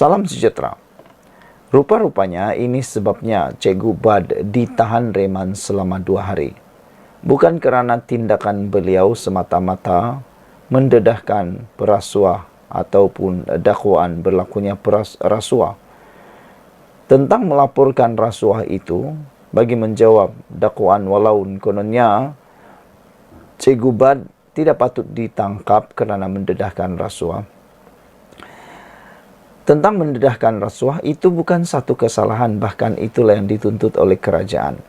Salam sejahtera. Rupa-rupanya ini sebabnya Cikgu Bad ditahan reman selama 2 hari. Bukan kerana tindakan beliau semata-mata mendedahkan perasuah ataupun dakwaan berlakunya rasuah. Tentang melaporkan rasuah itu, bagi menjawab dakwaan walau kononnya Cikgu Bad tidak patut ditangkap kerana mendedahkan rasuah. Tentang mendedahkan rasuah itu bukan satu kesalahan, bahkan itulah yang dituntut oleh kerajaan.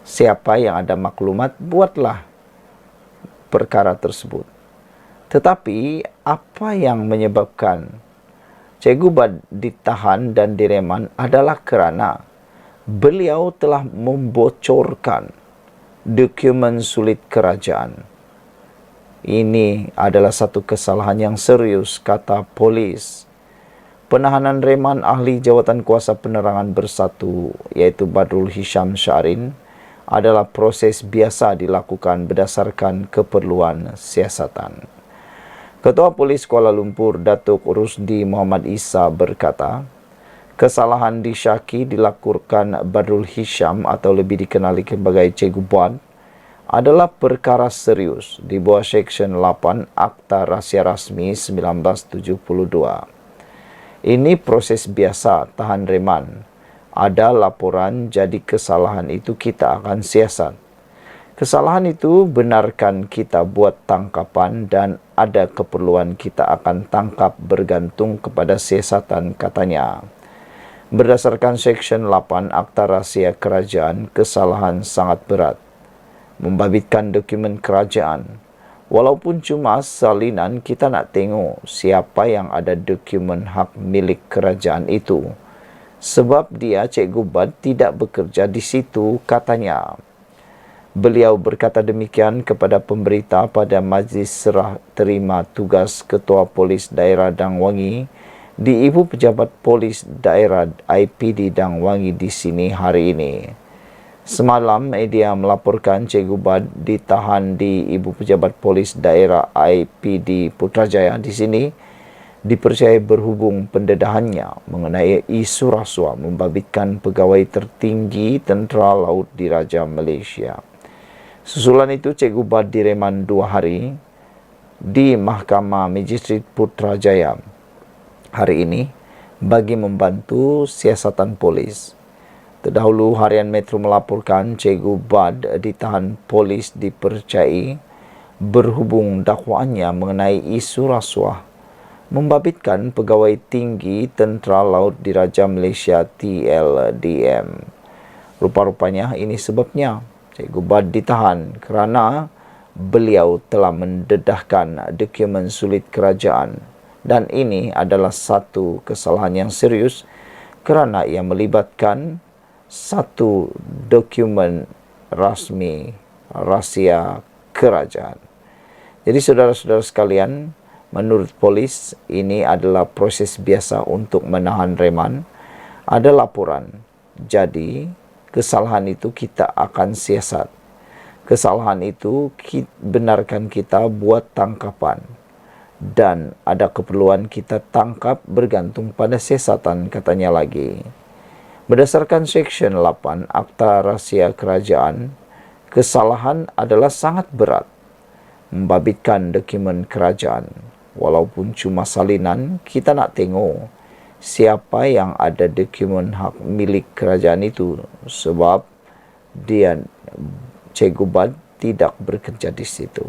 Siapa yang ada maklumat, buatlah perkara tersebut. Tetapi apa yang menyebabkan Cikgu Bad ditahan dan direman adalah kerana beliau telah membocorkan dokumen sulit kerajaan. Ini adalah satu kesalahan yang serius, kata polis. Penahanan reman ahli Jawatan Kuasa Penerangan Bersatu, iaitu Badrul Hisham Syarin, adalah proses biasa dilakukan berdasarkan keperluan siasatan. Ketua Polis Kuala Lumpur, Datuk Rusdi Muhammad Isa berkata, kesalahan disyaki dilakukan Badrul Hisham atau lebih dikenali sebagai Cikgu Bad adalah perkara serius di bawah Seksyen 8 Akta Rahsia Rasmi 1972. Ini proses biasa tahan reman. Ada laporan, jadi kesalahan itu kita akan siasat. Kesalahan itu benarkan kita buat tangkapan dan ada keperluan kita akan tangkap bergantung kepada siasatan, katanya. Berdasarkan Seksyen 8 Akta Rahsia Kerajaan, kesalahan sangat berat. Membabitkan dokumen kerajaan. Walaupun cuma salinan, kita nak tengok siapa yang ada dokumen hak milik kerajaan itu. Sebab dia, Cikgu Bad, tidak bekerja di situ, katanya. Beliau berkata demikian kepada pemberita pada majlis serah terima tugas Ketua Polis Daerah Dang Wangi di Ibu Pejabat Polis Daerah IPD Dang Wangi di sini hari ini. Semalam, media melaporkan Cikgu Bad ditahan di Ibu Pejabat Polis Daerah IPD Putrajaya di sini dipercayai berhubung pendedahannya mengenai isu rasuah membabitkan pegawai tertinggi Tentera Laut Diraja Malaysia. Susulan itu, Cikgu Bad direman 2 hari di Mahkamah Magistrat Putrajaya hari ini bagi membantu siasatan polis. Terdahulu, Harian Metro melaporkan Cikgu Bad ditahan polis dipercayai berhubung dakwaannya mengenai isu rasuah membabitkan pegawai tinggi Tentera Laut Diraja Malaysia TLDM. Rupa-rupanya ini sebabnya Cikgu Bad ditahan kerana beliau telah mendedahkan dokumen sulit kerajaan, dan ini adalah satu kesalahan yang serius kerana ia melibatkan satu dokumen rasmi rahsia kerajaan. Jadi saudara-saudara sekalian, menurut polis ini adalah proses biasa untuk menahan reman. Ada laporan, jadi kesalahan itu kita akan siasat. Kesalahan itu benarkan kita buat tangkapan dan ada keperluan kita tangkap bergantung pada siasatan, katanya lagi. Berdasarkan Seksyen 8 Akta Rahsia Kerajaan, kesalahan adalah sangat berat. Membabitkan dokumen kerajaan. Walaupun cuma salinan, kita nak tengok siapa yang ada dokumen hak milik kerajaan itu. Sebab dia, Cikgu Bad, tidak bekerja di situ.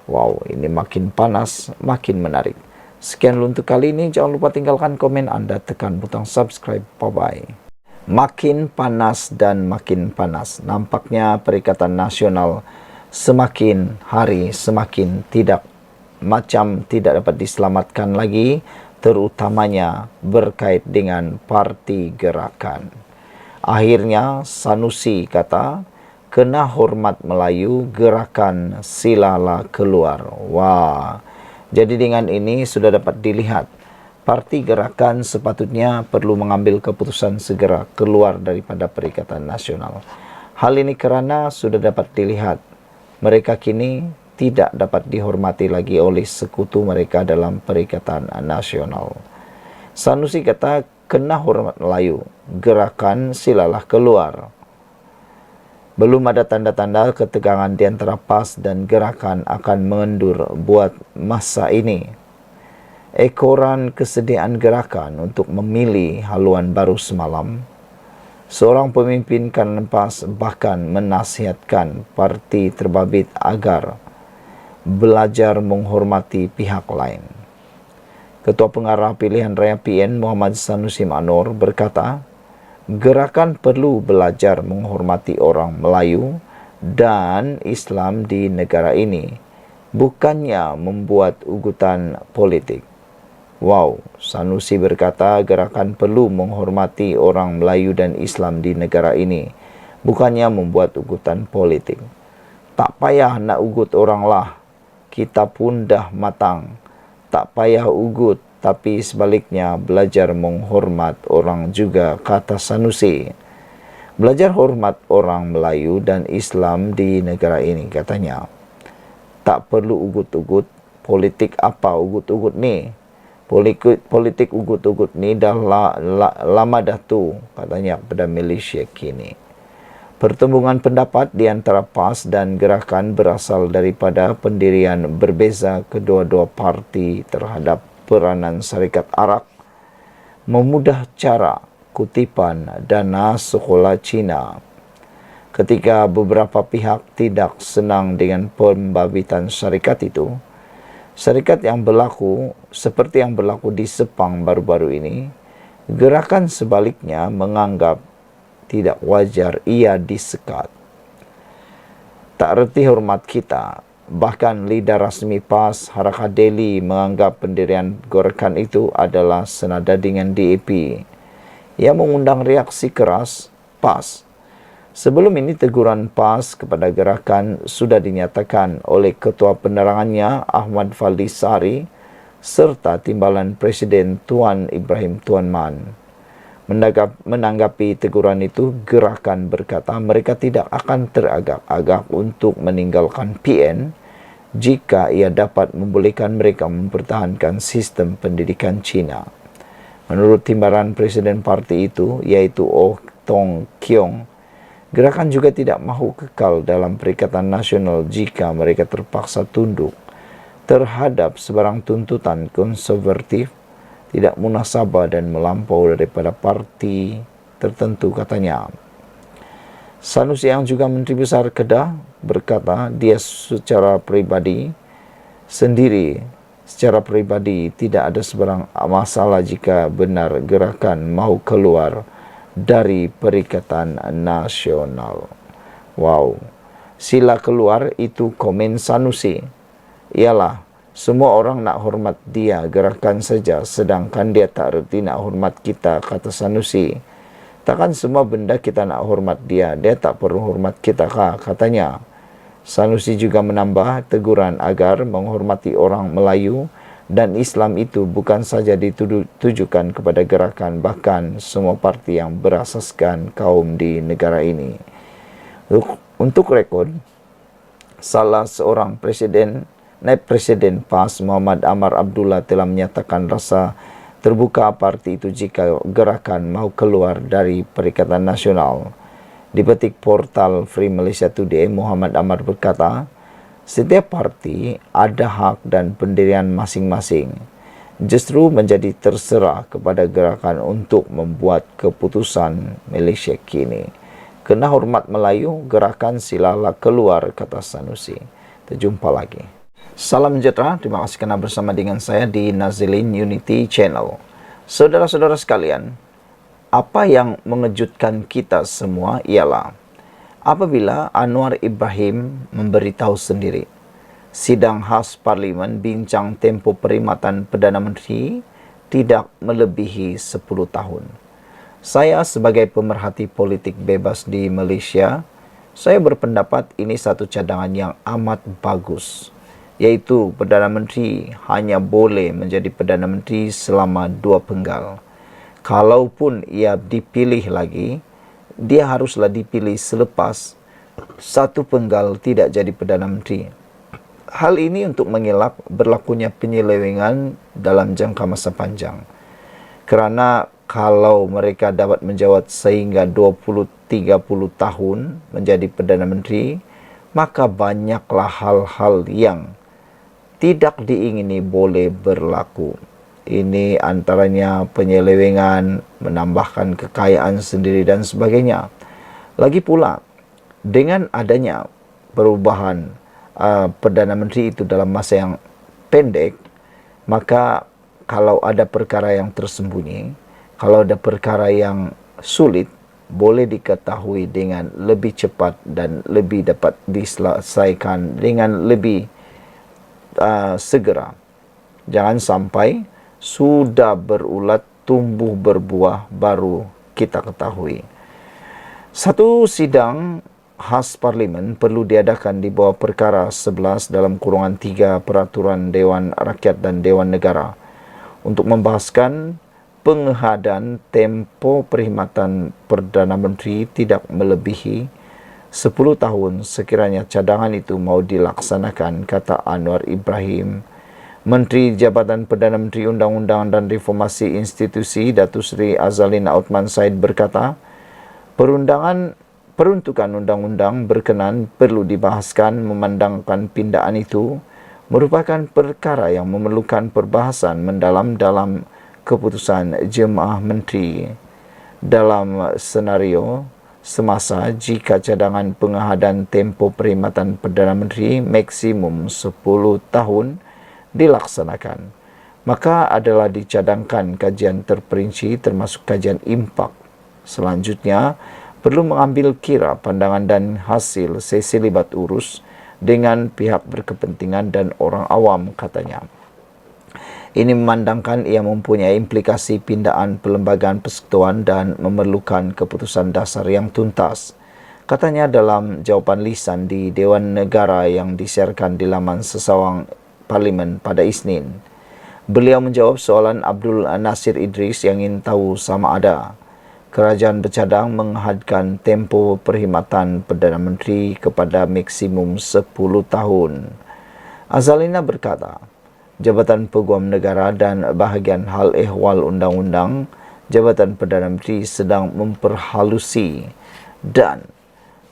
Wow, ini makin panas, makin menarik. Sekian untuk kali ini. Jangan lupa tinggalkan komen Anda, tekan butang subscribe. Bye-bye. Makin panas dan makin panas. Nampaknya Perikatan Nasional semakin hari semakin tidak dapat diselamatkan lagi, terutamanya berkait dengan parti gerakan. Akhirnya Sanusi kata, kena hormat Melayu, gerakan silalah keluar. Wah, jadi dengan ini sudah dapat dilihat parti gerakan sepatutnya perlu mengambil keputusan segera keluar daripada Perikatan Nasional. Hal ini kerana sudah dapat dilihat mereka kini tidak dapat dihormati lagi oleh sekutu mereka dalam Perikatan Nasional. Sanusi kata, kena hormat Melayu, gerakan silalah keluar. Belum ada tanda-tanda ketegangan di antara PAS dan gerakan akan mengendur buat masa ini. Ekoran kesediaan gerakan untuk memilih haluan baru semalam, seorang pemimpin kanan PAS bahkan menasihatkan parti terbabit agar belajar menghormati pihak lain. Ketua Pengarah Pilihan Raya PN Muhammad Sanusi Manor berkata, gerakan perlu belajar menghormati orang Melayu dan Islam di negara ini, bukannya membuat ugutan politik. Wow, Sanusi berkata gerakan perlu menghormati orang Melayu dan Islam di negara ini, bukannya membuat ugutan politik. Tak payah nak ugut orang lah, kita pun dah matang. Tak payah ugut, tapi sebaliknya belajar menghormat orang juga, kata Sanusi. Belajar hormat orang Melayu dan Islam di negara ini, katanya. Tak perlu ugut-ugut, politik apa ugut-ugut ni? Politik ugut-ugut ni dah lama dah tu, katanya pada Malaysia kini. Pertembungan pendapat di antara PAS dan gerakan berasal daripada pendirian berbeza kedua-dua parti terhadap peranan Syarikat Arak memudah cara kutipan dana sekolah Cina. Ketika beberapa pihak tidak senang dengan pembabitan syarikat itu, syarikat yang berlaku seperti yang berlaku di Sepang baru-baru ini, gerakan sebaliknya menganggap tidak wajar ia disekat. Tak reti hormat kita. Bahkan lidah rasmi PAS Harakah Delhi menganggap pendirian gerakan itu adalah senada dengan DAP. Ia mengundang reaksi keras PAS. Sebelum ini teguran PAS kepada gerakan sudah dinyatakan oleh Ketua Penerangannya Ahmad Fadli Sari serta Timbalan Presiden Tuan Ibrahim Tuan Man. Menanggapi teguran itu, gerakan berkata mereka tidak akan teragak-agak untuk meninggalkan PN jika ia dapat membolehkan mereka mempertahankan sistem pendidikan Cina. Menurut timbalan Presiden parti itu, iaitu Oh Tong Kiong, gerakan juga tidak mahu kekal dalam Perikatan Nasional jika mereka terpaksa tunduk terhadap sebarang tuntutan konservatif, tidak munasabah dan melampau daripada parti tertentu, katanya. Sanusi yang juga Menteri Besar Kedah berkata dia secara peribadi tidak ada sebarang masalah jika benar gerakan mahu keluar dari Perikatan Nasional. Wow, sila keluar itu komen Sanusi. Ialah semua orang nak hormat dia, gerakan saja, sedangkan dia tak reti nak hormat kita, kata Sanusi. Takkan semua benda kita nak hormat dia, dia tak perlu hormat kita kah, katanya. Sanusi juga menambah teguran agar menghormati orang Melayu dan Islam itu bukan saja ditujukan kepada gerakan, bahkan semua parti yang berasaskan kaum di negara ini. Untuk rekod, salah seorang Naib Presiden PAS Muhammad Amar Abdullah telah menyatakan rasa terbuka parti itu jika gerakan mahu keluar dari Perikatan Nasional. Di petik portal Free Malaysia Today, Muhammad Amar berkata, setiap parti ada hak dan pendirian masing-masing. Justru menjadi terserah kepada gerakan untuk membuat keputusan Malaysia kini. Kena hormat Melayu, gerakan silalah keluar, kata Sanusi. Terjumpa lagi. Salam sejahtera, terima kasih kerana bersama dengan saya di Nazilin Unity Channel. Saudara-saudara sekalian, apa yang mengejutkan kita semua ialah apabila Anwar Ibrahim memberitahu sendiri, sidang khas Parlimen bincang tempoh perkhidmatan Perdana Menteri tidak melebihi 10 tahun. Saya sebagai pemerhati politik bebas di Malaysia, saya berpendapat ini satu cadangan yang amat bagus, iaitu Perdana Menteri hanya boleh menjadi Perdana Menteri selama 2 penggal. Kalaupun ia dipilih lagi, dia haruslah dipilih selepas 1 penggal tidak jadi Perdana Menteri. Hal ini untuk mengelak berlakunya penyelewengan dalam jangka masa panjang. Kerana kalau mereka dapat menjawat sehingga 20-30 tahun menjadi Perdana Menteri, maka banyaklah hal-hal yang tidak diingini boleh berlaku. Ini antaranya penyelewengan, menambahkan kekayaan sendiri dan sebagainya. Lagi pula, dengan adanya perubahan Perdana Menteri itu dalam masa yang pendek, maka kalau ada perkara yang tersembunyi, kalau ada perkara yang sulit, boleh diketahui dengan lebih cepat dan lebih dapat diselesaikan dengan lebih segera. Jangan sampai sudah berulat, tumbuh berbuah, baru kita ketahui. Satu sidang khas parlimen perlu diadakan di bawah perkara 11 dalam kurungan 3 peraturan Dewan Rakyat dan Dewan Negara untuk membahaskan pengehadan tempo perkhidmatan Perdana Menteri tidak melebihi 10 tahun sekiranya cadangan itu mau dilaksanakan, kata Anwar Ibrahim. Menteri Jabatan Perdana Menteri Undang-Undang dan Reformasi Institusi Datuk Seri Azalina Othman Said berkata, peruntukan undang-undang berkenan perlu dibahaskan memandangkan pindaan itu merupakan perkara yang memerlukan perbahasan mendalam dalam keputusan Jemaah Menteri dalam senario semasa jika cadangan pengehadan tempo perkhidmatan Perdana Menteri maksimum 10 tahun dilaksanakan, maka adalah dicadangkan kajian terperinci termasuk kajian impak. Selanjutnya, perlu mengambil kira pandangan dan hasil sesi libat urus dengan pihak berkepentingan dan orang awam, katanya. Ini memandangkan ia mempunyai implikasi pindaan perlembagaan persekutuan dan memerlukan keputusan dasar yang tuntas, katanya dalam jawapan lisan di Dewan Negara yang disiarkan di laman sesawang Parlimen pada Isnin. Beliau menjawab soalan Abdul Nasir Idris yang ingin tahu sama ada kerajaan bercadang menghadkan tempo perkhidmatan Perdana Menteri kepada maksimum 10 tahun. Azalina berkata, Jabatan Peguam Negara dan bahagian hal ehwal undang-undang Jabatan Perdana Menteri sedang memperhalusi dan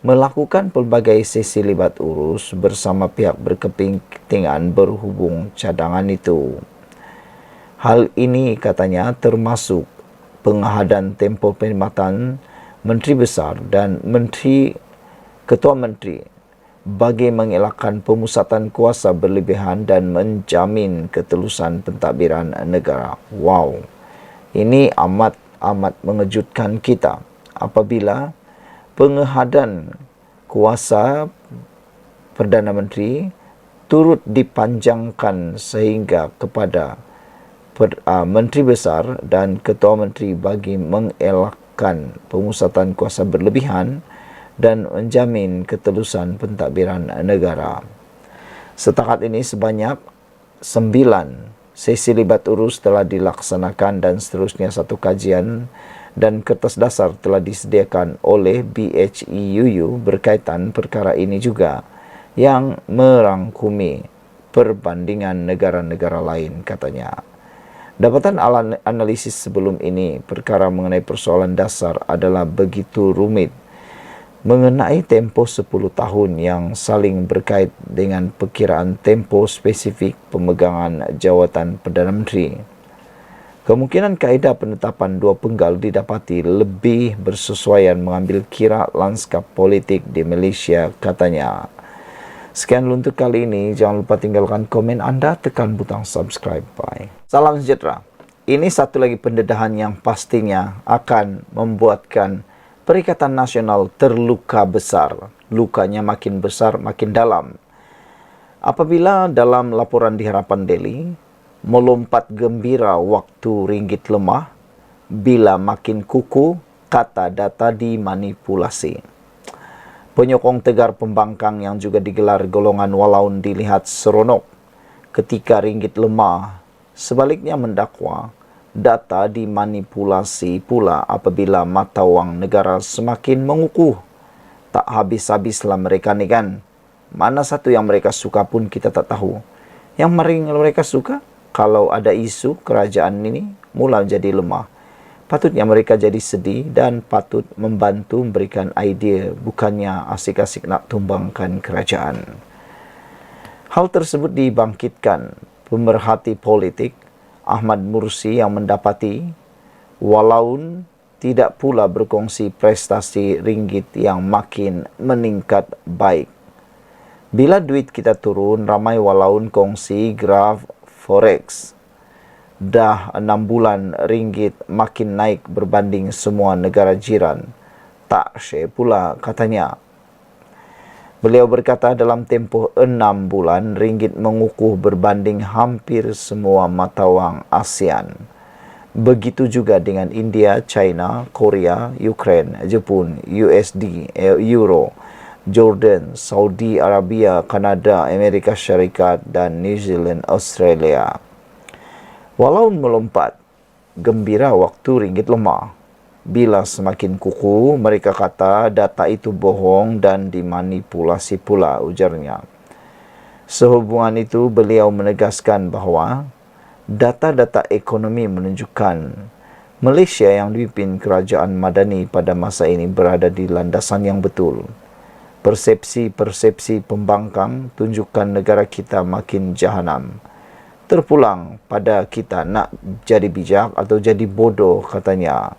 melakukan pelbagai sesi libat urus bersama pihak berkepentingan berhubung cadangan itu. Hal ini, katanya, termasuk pengehadan tempo perkhidmatan Menteri Besar dan Ketua Menteri bagi mengelakkan pemusatan kuasa berlebihan dan menjamin ketelusan pentadbiran negara. Wow, ini amat mengejutkan kita apabila pengehadan kuasa Perdana Menteri turut dipanjangkan sehingga kepada Menteri Besar dan Ketua Menteri bagi mengelakkan pemusatan kuasa berlebihan dan menjamin ketelusan pentadbiran negara. Setakat ini sebanyak 9 sesi libat urus telah dilaksanakan dan seterusnya 1 kajian dan kertas dasar telah disediakan oleh BHEUU berkaitan perkara ini juga yang merangkumi perbandingan negara-negara lain, katanya. Dapatan analisis sebelum ini, perkara mengenai persoalan dasar adalah begitu rumit mengenai tempo 10 tahun yang saling berkait dengan perkiraan tempo spesifik pemegangan jawatan Perdana Menteri. Kemungkinan kaedah penetapan 2 penggal didapati lebih bersesuaian mengambil kira lanskap politik di Malaysia, katanya. Sekian untuk kali ini. Jangan lupa tinggalkan komen anda, tekan butang subscribe. Bye. Salam sejahtera. Ini satu lagi pendedahan yang pastinya akan membuatkan Perikatan Nasional terluka besar. Lukanya makin besar, makin dalam. Apabila dalam laporan di Harapan Daily, melompat gembira waktu ringgit lemah, bila makin kuku, kata data dimanipulasi. Penyokong tegar pembangkang yang juga digelar golongan walaun dilihat seronok ketika ringgit lemah. Sebaliknya mendakwa, data dimanipulasi pula apabila mata wang negara semakin mengukuh. Tak habis-habislah mereka ni kan. Mana satu yang mereka suka pun kita tak tahu. Yang mereka suka, kalau ada isu kerajaan ini mula jadi lemah, patutnya mereka jadi sedih dan patut membantu memberikan idea, bukannya asik-asik nak tumbangkan kerajaan. Hal tersebut dibangkitkan pemerhati politik Ahmad Mursi yang mendapati walaupun tidak pula berkongsi prestasi ringgit yang makin meningkat baik. Bila duit kita turun, ramai walaupun kongsi graf forex. Dah 6 bulan ringgit makin naik berbanding semua negara jiran. Tak syek pula katanya. Beliau berkata dalam tempoh 6 bulan ringgit mengukuh berbanding hampir semua mata wang ASEAN. Begitu juga dengan India, China, Korea, Ukraine, Jepun, USD, Euro, Jordan, Saudi Arabia, Kanada, Amerika Syarikat dan New Zealand, Australia. Walau melompat, gembira waktu ringgit lemah. Bila semakin kukuh, mereka kata data itu bohong dan dimanipulasi pula, ujarnya. Sehubungan itu, beliau menegaskan bahawa data-data ekonomi menunjukkan Malaysia yang dipimpin kerajaan Madani pada masa ini berada di landasan yang betul. Persepsi-persepsi pembangkang tunjukkan negara kita makin jahanam. Terpulang pada kita nak jadi bijak atau jadi bodoh, katanya.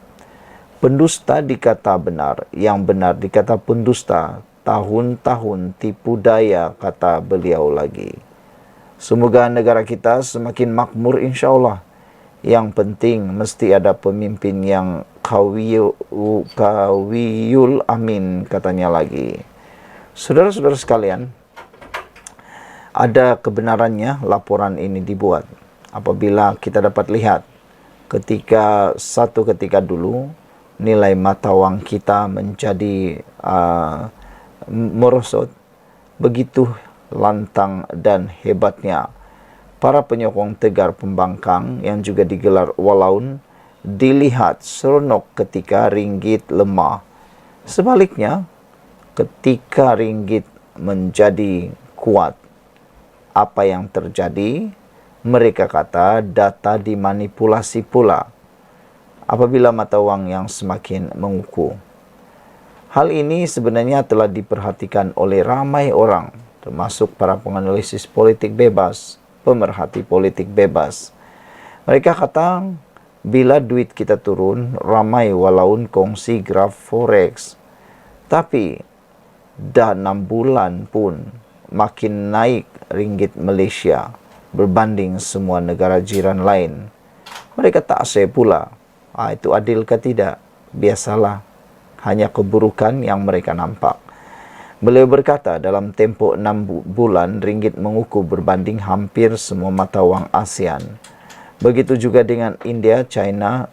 Pendusta dikata benar, yang benar dikata pendusta. Tahun-tahun tipu daya, kata beliau lagi. Semoga negara kita semakin makmur insya-Allah. Yang penting mesti ada pemimpin yang kawiyul amin, katanya lagi. Saudara-saudara sekalian, ada kebenarannya laporan ini dibuat. Apabila kita dapat lihat ketika dulu nilai mata wang kita menjadi merosot, begitu lantang dan hebatnya para penyokong tegar pembangkang yang juga digelar walaun dilihat seronok ketika ringgit lemah. Sebaliknya, ketika ringgit menjadi kuat, apa yang terjadi? Mereka kata data dimanipulasi pula apabila mata wang yang semakin mengukuh. Hal ini sebenarnya telah diperhatikan oleh ramai orang, termasuk para penganalisis politik bebas, pemerhati politik bebas. Mereka kata, bila duit kita turun, ramai walaupun kongsi graf forex. Tapi dah 6 bulan pun makin naik ringgit Malaysia berbanding semua negara jiran lain. Mereka tak say pula, itu adil ke tidak? Biasalah, hanya keburukan yang mereka nampak. Beliau berkata dalam tempoh 6 bulan ringgit mengukuh berbanding hampir semua mata wang ASEAN. Begitu juga dengan India, China,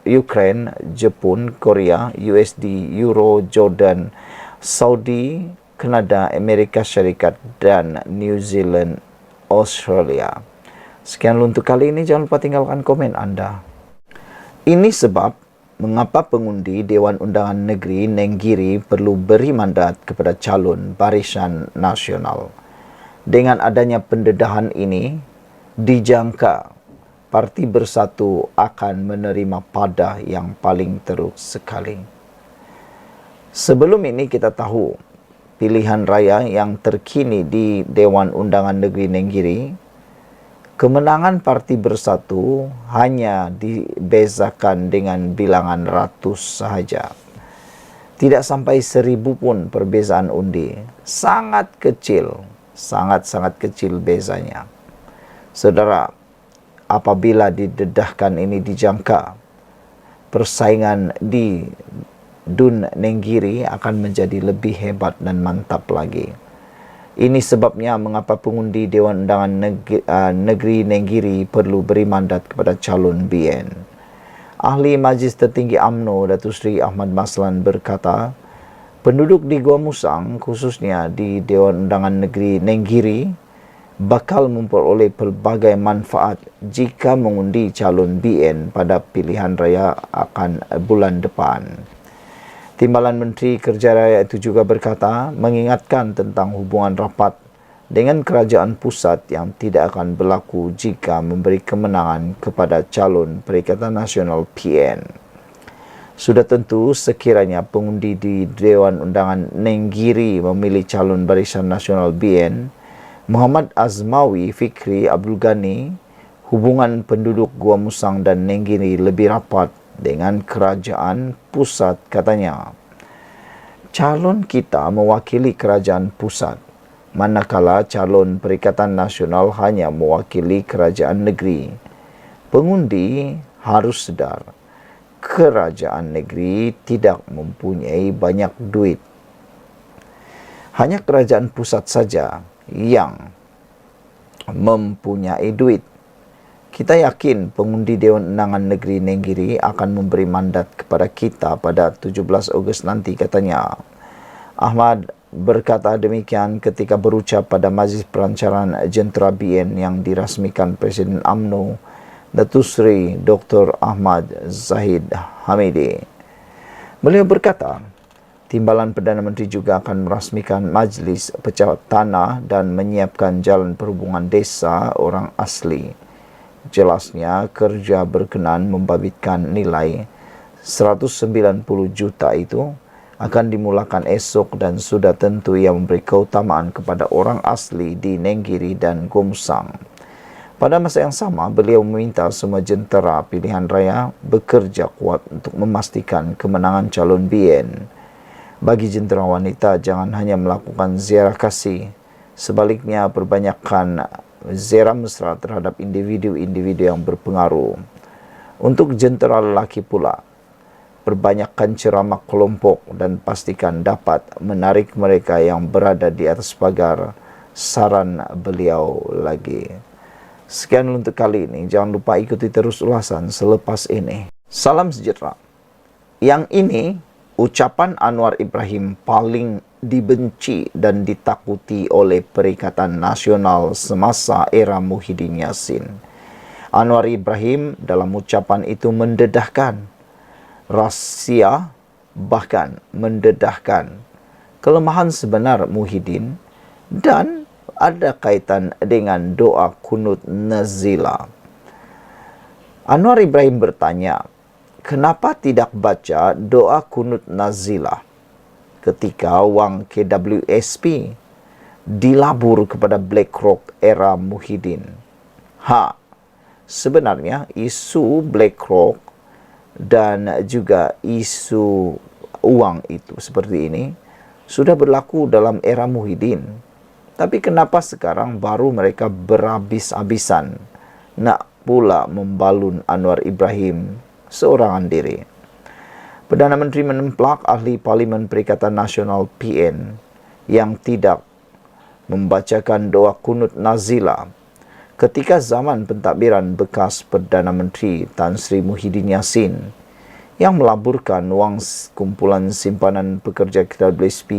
Ukraine, Jepun, Korea, USD, Euro, Jordan, Saudi, Kanada, Amerika Syarikat dan New Zealand, Australia. Sekian untuk kali ini, jangan lupa tinggalkan komen Anda. Ini sebab mengapa pengundi Dewan Undangan Negeri Nenggiri perlu beri mandat kepada calon Barisan Nasional. Dengan adanya pendedahan ini, dijangka Parti Bersatu akan menerima padah yang paling teruk sekali. Sebelum ini kita tahu pilihan raya yang terkini di Dewan Undangan Negeri Nenggiri, kemenangan Parti Bersatu hanya dibezakan dengan bilangan ratus sahaja. Tidak sampai 1000 pun perbezaan undi. Sangat kecil, sangat-sangat kecil bezanya. Saudara, apabila didedahkan ini dijangka, persaingan di Dun Nenggiri akan menjadi lebih hebat dan mantap lagi. Ini sebabnya mengapa pengundi Dewan Undangan Negeri Nenggiri perlu beri mandat kepada calon BN. Ahli Majlis Tertinggi UMNO Datuk Seri Ahmad Maslan berkata, penduduk di Gua Musang, khususnya di Dewan Undangan Negeri Nenggiri, bakal memperoleh pelbagai manfaat jika mengundi calon BN pada pilihan raya akan bulan depan. Timbalan Menteri Kerja Raya itu juga berkata, mengingatkan tentang hubungan rapat dengan kerajaan pusat yang tidak akan berlaku jika memberi kemenangan kepada calon Perikatan Nasional PN. Sudah tentu sekiranya pengundi di Dewan Undangan Nenggiri memilih calon Barisan Nasional BN, Muhammad Azmawi Fikri Abdul Ghani, hubungan penduduk Gua Musang dan Nenggiri lebih rapat dengan kerajaan pusat, katanya. Calon kita mewakili kerajaan pusat, manakala calon Perikatan Nasional hanya mewakili kerajaan negeri. Pengundi harus sedar, kerajaan negeri tidak mempunyai banyak duit. Hanya kerajaan pusat saja yang mempunyai duit. Kita yakin pengundi Dewan Undangan Negeri Nenggiri akan memberi mandat kepada kita pada 17 Ogos nanti, katanya. Ahmad berkata demikian ketika berucap pada Majlis Perancaran Jentera BN yang dirasmikan Presiden UMNO, Datuk Seri Dr. Ahmad Zahid Hamidi. Beliau berkata, Timbalan Perdana Menteri juga akan merasmikan Majlis Pejabat Tanah dan menyiapkan jalan perhubungan desa orang asli. Jelasnya, kerja berkenan membabitkan nilai 190 juta itu akan dimulakan esok dan sudah tentu ia memberi keutamaan kepada orang asli di Nenggiri dan Gua Musang. Pada masa yang sama, beliau meminta semua jentera pilihan raya bekerja kuat untuk memastikan kemenangan calon BN. Bagi jentera wanita, jangan hanya melakukan ziarah kasih, sebaliknya perbanyakkan ziarah mesra terhadap individu-individu yang berpengaruh. Untuk jentera lelaki pula, perbanyakkan ceramah kelompok dan pastikan dapat menarik mereka yang berada di atas pagar, saran beliau lagi. Sekian untuk kali ini, jangan lupa ikuti terus ulasan selepas ini. Salam sejahtera. Yang ini ucapan Anwar Ibrahim paling dibenci dan ditakuti oleh Perikatan Nasional semasa era Muhyiddin Yassin. Anwar Ibrahim dalam ucapan itu mendedahkan rahsia, bahkan mendedahkan kelemahan sebenar Muhyiddin dan ada kaitan dengan doa kunut nazilah. Anwar Ibrahim bertanya, kenapa tidak baca doa kunut nazilah ketika wang KWSP dilabur kepada BlackRock era Muhyiddin? Sebenarnya isu BlackRock dan juga isu uang itu seperti ini sudah berlaku dalam era Muhyiddin. Tapi kenapa sekarang baru mereka berhabis-habisan nak pula membalun Anwar Ibrahim seorangan diri? Perdana Menteri menemplak ahli Parlimen Perikatan Nasional PN yang tidak membacakan doa kunut nazilah ketika zaman pentadbiran bekas Perdana Menteri Tan Sri Muhyiddin Yassin yang melaburkan wang kumpulan simpanan pekerja KWSP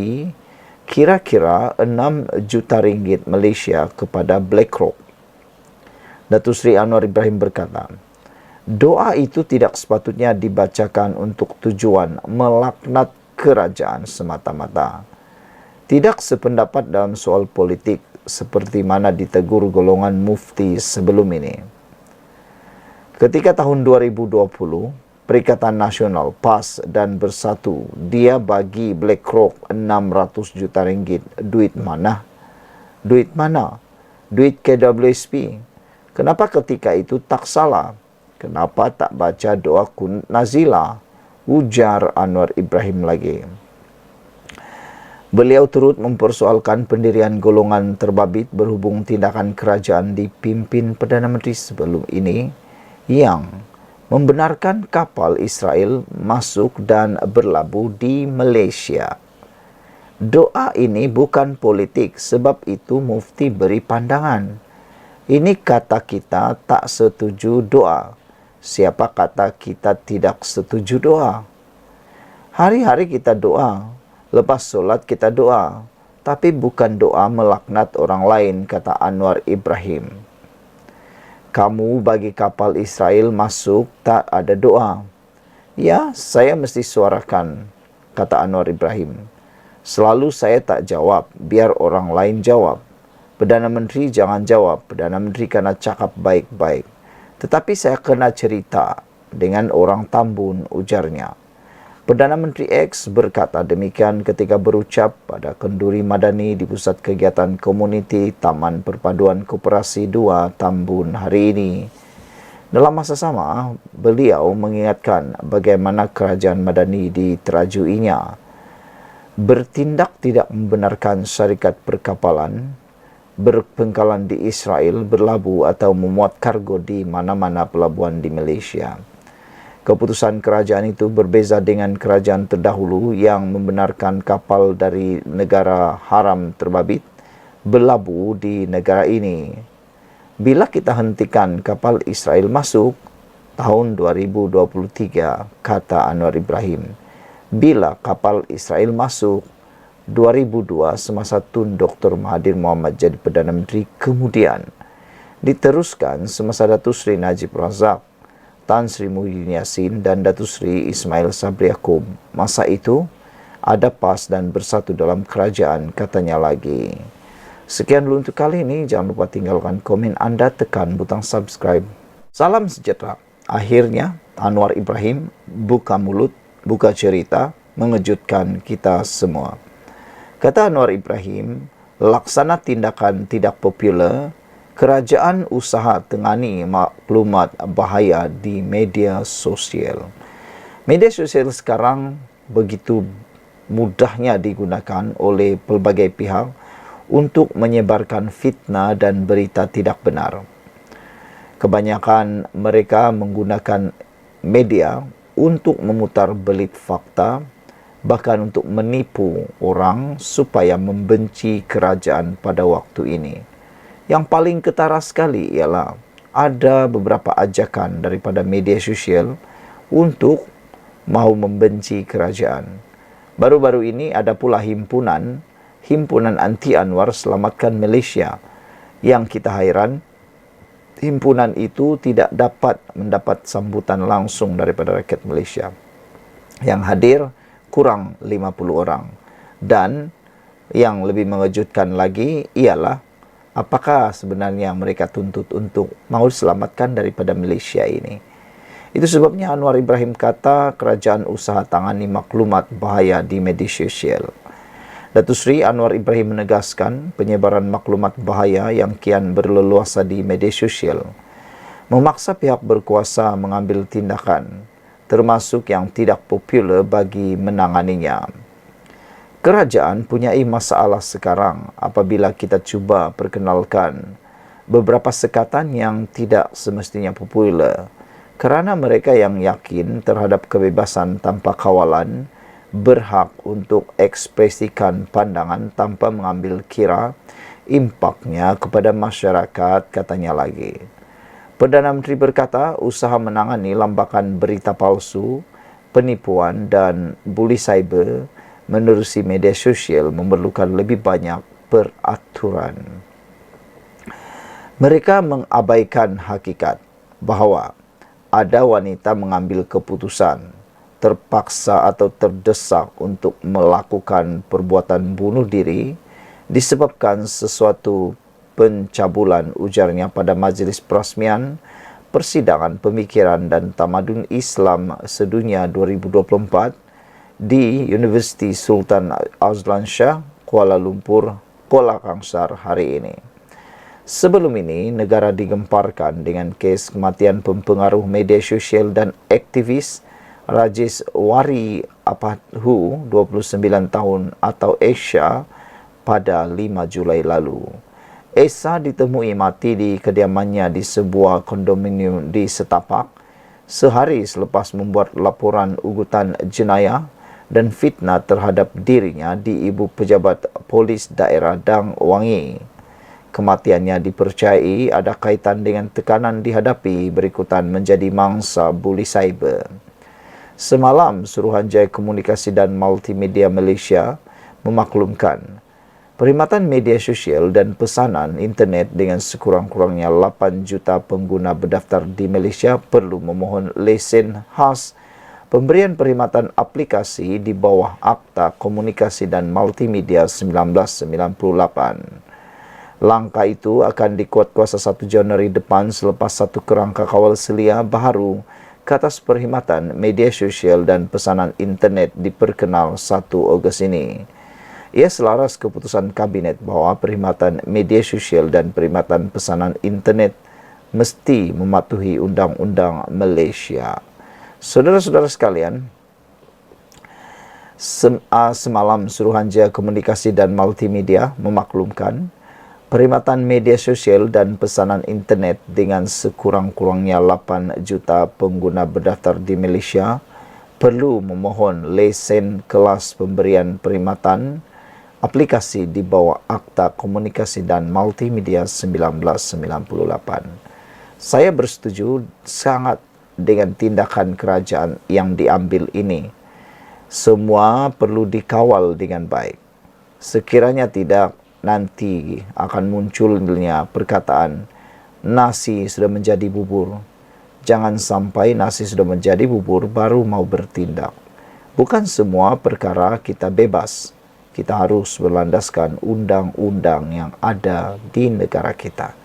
kira-kira 6 juta ringgit Malaysia kepada BlackRock. Datuk Seri Anwar Ibrahim berkata, doa itu tidak sepatutnya dibacakan untuk tujuan melaknat kerajaan semata-mata. Tidak sependapat dalam soal politik seperti mana ditegur golongan mufti sebelum ini. Ketika tahun 2020, Perikatan Nasional PAS dan Bersatu, dia bagi BlackRock 600 juta ringgit. Duit mana? Duit mana? Duit KWSP. Kenapa ketika itu tak salah? Kenapa tak baca doa kunut nazilah? Ujar Anwar Ibrahim lagi. Beliau turut mempersoalkan pendirian golongan terbabit berhubung tindakan kerajaan dipimpin Perdana Menteri sebelum ini yang membenarkan kapal Israel masuk dan berlabuh di Malaysia. Doa ini bukan politik, sebab itu mufti beri pandangan. Ini kata kita tak setuju doa. Siapa kata kita tidak setuju doa? Hari-hari kita doa, lepas solat kita doa, tapi bukan doa melaknat orang lain, kata Anwar Ibrahim. Kamu bagi kapal Israel masuk tak ada doa. Ya, saya mesti suarakan, kata Anwar Ibrahim. Selalu saya tak jawab, biar orang lain jawab. Perdana Menteri jangan jawab, Perdana Menteri kena cakap baik-baik. Tetapi saya kena cerita dengan orang Tambun, ujarnya. Perdana Menteri X berkata demikian ketika berucap pada kenduri Madani di Pusat Kegiatan Komuniti Taman Perpaduan Koperasi 2 Tambun hari ini. Dalam masa sama, beliau mengingatkan bagaimana kerajaan Madani diterajuinya bertindak tidak membenarkan syarikat perkapalan berpengkalan di Israel berlabuh atau memuat kargo di mana-mana pelabuhan di Malaysia. Keputusan kerajaan itu berbeza dengan kerajaan terdahulu yang membenarkan kapal dari negara haram terbabit berlabuh di negara ini. Bila kita hentikan kapal Israel masuk tahun 2023, kata Anwar Ibrahim. Bila kapal Israel masuk 2002 semasa Tun Dr. Mahathir Mohamad jadi Perdana Menteri, kemudian diteruskan semasa Datuk Seri Najib Razak, Tan Sri Muhyiddin Yassin dan Datuk Seri Ismail Sabri Yaakob. Masa itu ada PAS dan bersatu dalam kerajaan, katanya lagi. Sekian dulu untuk kali ini. Jangan lupa tinggalkan komen Anda, tekan butang subscribe. Salam sejahtera. Akhirnya Anwar Ibrahim buka mulut, buka cerita, mengejutkan kita semua. Kata Anwar Ibrahim, laksana tindakan tidak popular, kerajaan usaha tengani maklumat bahaya di media sosial. Media sosial sekarang begitu mudahnya digunakan oleh pelbagai pihak untuk menyebarkan fitnah dan berita tidak benar. Kebanyakan mereka menggunakan media untuk memutar belit fakta, bahkan untuk menipu orang supaya membenci kerajaan pada waktu ini. Yang paling ketara sekali ialah ada beberapa ajakan daripada media sosial untuk mahu membenci kerajaan. Baru-baru ini ada pula himpunan anti Anwar Selamatkan Malaysia, yang kita hairan himpunan itu tidak dapat mendapat sambutan langsung daripada rakyat Malaysia. Yang hadir kurang 50 orang. Dan yang lebih mengejutkan lagi ialah apakah sebenarnya mereka tuntut untuk mahu selamatkan daripada Malaysia ini. Itu sebabnya Anwar Ibrahim kata kerajaan usaha tangani maklumat bahaya di media sosial. Datuk Seri Anwar Ibrahim menegaskan penyebaran maklumat bahaya yang kian berleluasa di media sosial memaksa pihak berkuasa mengambil tindakan, termasuk yang tidak popular bagi menanganinya. Kerajaan punya masalah sekarang apabila kita cuba perkenalkan beberapa sekatan yang tidak semestinya popular, kerana mereka yang yakin terhadap kebebasan tanpa kawalan berhak untuk ekspresikan pandangan tanpa mengambil kira impaknya kepada masyarakat, katanya lagi. Perdana Menteri berkata usaha menangani lambakan berita palsu, penipuan dan buli cyber menerusi media sosial memerlukan lebih banyak peraturan. Mereka mengabaikan hakikat bahawa ada wanita mengambil keputusan, terpaksa atau terdesak untuk melakukan perbuatan bunuh diri disebabkan sesuatu pencabulan, ujarnya pada Majlis Perasmian Persidangan Pemikiran dan Tamadun Islam Sedunia 2024 di Universiti Sultan Azlan Shah, Kuala Lumpur, Kuala Kangsar hari ini. Sebelum ini, negara digemparkan dengan kes kematian pempengaruh media sosial dan aktivis Rajesh Wari Apathu, 29 tahun atau Esha, pada 5 Julai lalu. Esa ditemui mati di kediamannya di sebuah kondominium di Setapak sehari selepas membuat laporan ugutan jenayah dan fitnah terhadap dirinya di Ibu Pejabat Polis Daerah Dang Wangi. Kematiannya dipercayai ada kaitan dengan tekanan dihadapi berikutan menjadi mangsa buli cyber. Semalam, Suruhanjaya Komunikasi dan Multimedia Malaysia memaklumkan perkhidmatan media sosial dan pesanan internet dengan sekurang-kurangnya 8 juta pengguna berdaftar di Malaysia perlu memohon lesen khas pemberian perkhidmatan aplikasi di bawah Akta Komunikasi dan Multimedia 1998. Langkah itu akan dikuat kuasa 1 Januari depan selepas satu kerangka kawal selia baharu ke atas perkhidmatan media sosial dan pesanan internet diperkenal 1 Ogos ini. Ia selaras keputusan kabinet bahawa perkhidmatan media sosial dan perkhidmatan pesanan internet mesti mematuhi Undang-Undang Malaysia. Saudara-saudara sekalian, semalam Suruhanjaya Komunikasi dan Multimedia memaklumkan perkhidmatan media sosial dan pesanan internet dengan sekurang-kurangnya 8 juta pengguna berdaftar di Malaysia perlu memohon lesen kelas pemberian perkhidmatan aplikasi di bawah Akta Komunikasi dan Multimedia 1998. Saya bersetuju sangat dengan tindakan kerajaan yang diambil ini. Semua perlu dikawal dengan baik. Sekiranya tidak, nanti akan munculnya perkataan nasi sudah menjadi bubur. Jangan sampai nasi sudah menjadi bubur baru mau bertindak. Bukan semua perkara kita bebas. Kita harus berlandaskan undang-undang yang ada di negara kita.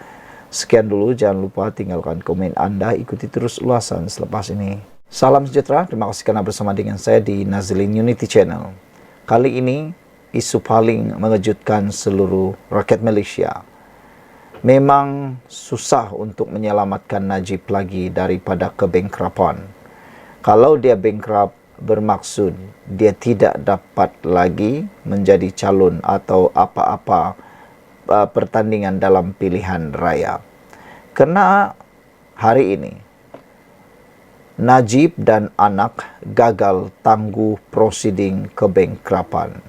Sekian dulu, jangan lupa tinggalkan komen Anda, ikuti terus ulasan selepas ini. Salam sejahtera, terima kasih karena bersama dengan saya di Nazilin Unity Channel. Kali ini isu paling mengejutkan seluruh rakyat Malaysia. Memang susah untuk menyelamatkan Najib lagi daripada kebangkrapan. Kalau dia bankrupt, bermaksud dia tidak dapat lagi menjadi calon atau apa-apa pertandingan dalam pilihan raya. Kerana hari ini Najib dan anak gagal tangguh prosiding kebangkrapan.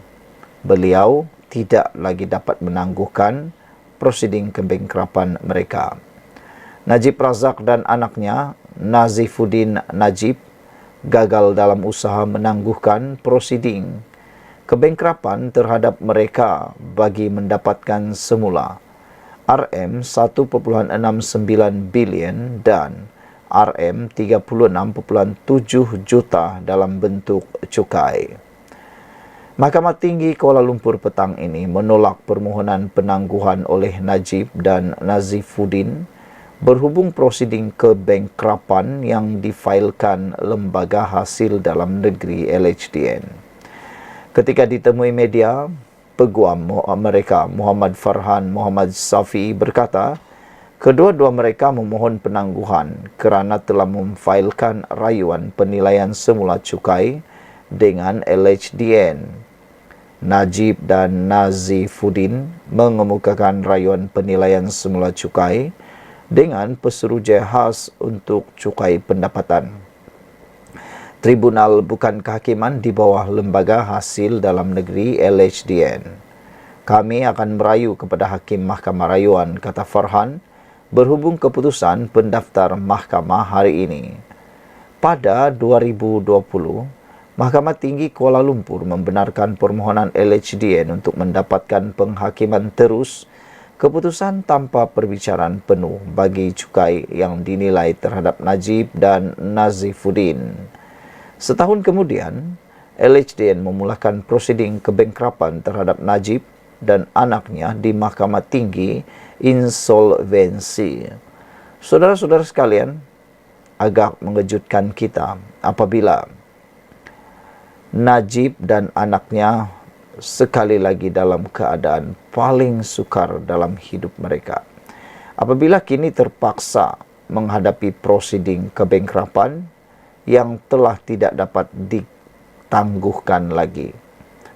Beliau tidak lagi dapat menangguhkan prosiding kebangkrapan mereka. Najib Razak dan anaknya, Nazifuddin Najib, gagal dalam usaha menangguhkan prosiding kebangkrapan terhadap mereka bagi mendapatkan semula RM1.69 bilion dan RM36.7 juta dalam bentuk cukai. Mahkamah Tinggi Kuala Lumpur petang ini menolak permohonan penangguhan oleh Najib dan Nazifuddin berhubung prosiding kebangkrapan yang difailkan Lembaga Hasil Dalam Negeri LHDN. Ketika ditemui media, peguam mereka Muhammad Farhan Muhammad Safi berkata, kedua-dua mereka memohon penangguhan kerana telah memfailkan rayuan penilaian semula cukai dengan LHDN. Najib dan Nazifuddin mengemukakan rayuan penilaian semula cukai dengan pesuruhjaya khas untuk cukai pendapatan. Tribunal Bukan Kehakiman di bawah Lembaga Hasil Dalam Negeri LHDN. Kami akan merayu kepada Hakim Mahkamah Rayuan, kata Farhan, berhubung keputusan pendaftar mahkamah hari ini. Pada 2020, Mahkamah Tinggi Kuala Lumpur membenarkan permohonan LHDN untuk mendapatkan penghakiman terus keputusan tanpa perbicaraan penuh bagi cukai yang dinilai terhadap Najib dan Nazifuddin. Setahun kemudian, LHDN memulakan prosiding kebangkrapan terhadap Najib dan anaknya di Mahkamah Tinggi Insolvensi. Saudara-saudara sekalian, agak mengejutkan kita apabila Najib dan anaknya sekali lagi dalam keadaan paling sukar dalam hidup mereka. Apabila kini terpaksa menghadapi prosiding kebangkrapan yang telah tidak dapat ditangguhkan lagi.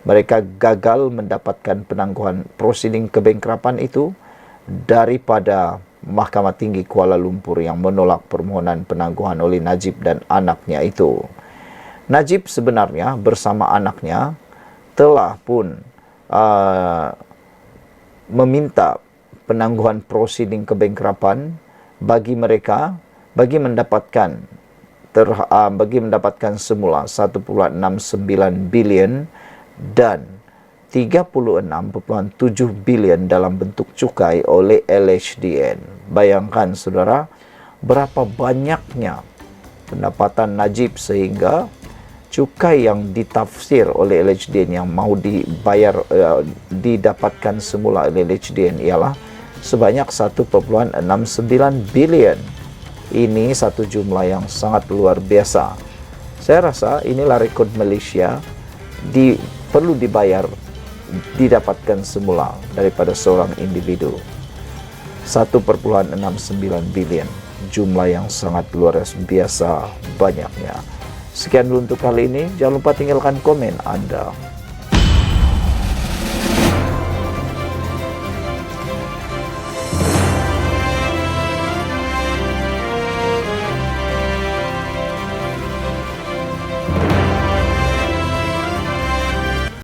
Mereka gagal mendapatkan penangguhan prosiding kebangkrapan itu daripada Mahkamah Tinggi Kuala Lumpur yang menolak permohonan penangguhan oleh Najib dan anaknya itu. Najib sebenarnya bersama anaknya telah pun meminta penangguhan prosiding kebangkrapan bagi mereka bagi mendapatkan semula 1.69 bilion dan 36.7 bilion dalam bentuk cukai oleh LHDN. Bayangkan saudara, berapa banyaknya pendapatan Najib sehingga cukai yang ditafsir oleh LHDN yang mau didapatkan semula oleh LHDN ialah sebanyak 1,69 billion. Ini satu jumlah yang sangat luar biasa. Saya rasa inilah rekod Malaysia perlu dibayar, didapatkan semula daripada seorang individu. 1,69 billion, jumlah yang sangat luar biasa banyaknya. Sekian dulu untuk kali ini. Jangan lupa tinggalkan komen Anda.